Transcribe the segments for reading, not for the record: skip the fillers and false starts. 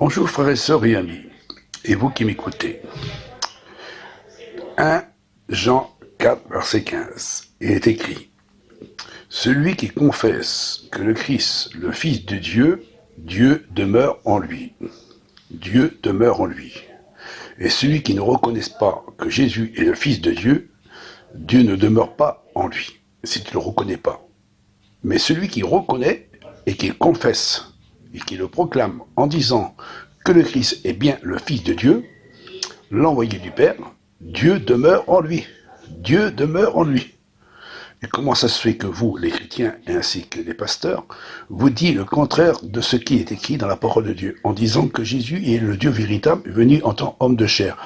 Bonjour frères et sœurs et amis, et vous qui m'écoutez. 1 Jean 4, verset 15, il est écrit: Celui qui confesse que le Christ, le Fils de Dieu, Dieu demeure en lui. Dieu demeure en lui. Et celui qui ne reconnaisse pas que Jésus est le Fils de Dieu, Dieu ne demeure pas en lui, si tu ne le reconnais pas. Mais celui qui reconnaît et qui confesse et qui le proclame en disant que le Christ est bien le Fils de Dieu, l'envoyé du Père, Dieu demeure en lui. Dieu demeure en lui. Et comment ça se fait que vous, les chrétiens, ainsi que les pasteurs, vous dites le contraire de ce qui est écrit dans la parole de Dieu, en disant que Jésus est le Dieu véritable venu en tant qu'homme de chair.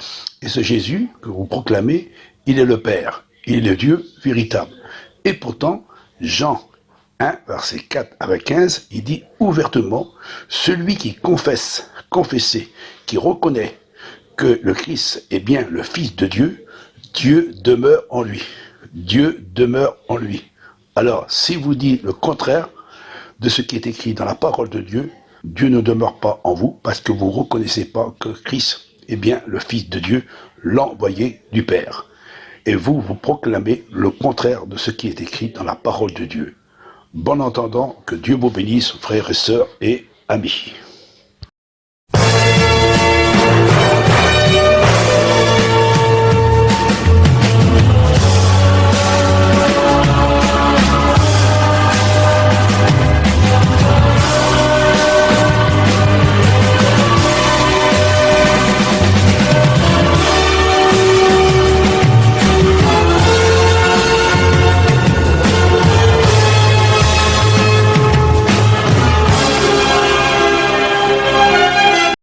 Et ce Jésus que vous proclamez, il est le Père, il est le Dieu véritable. Et pourtant, Jean 1, verset 4 avec 15, il dit ouvertement, celui qui confesser, qui reconnaît que le Christ est bien le Fils de Dieu, Dieu demeure en lui. Dieu demeure en lui. Alors, si vous dites le contraire de ce qui est écrit dans la parole de Dieu, Dieu ne demeure pas en vous parce que vous ne reconnaissez pas que Christ est bien le Fils de Dieu, l'envoyé du Père. Et vous proclamez le contraire de ce qui est écrit dans la parole de Dieu. Bon entendant, que Dieu vous bénisse, frères et sœurs et amis.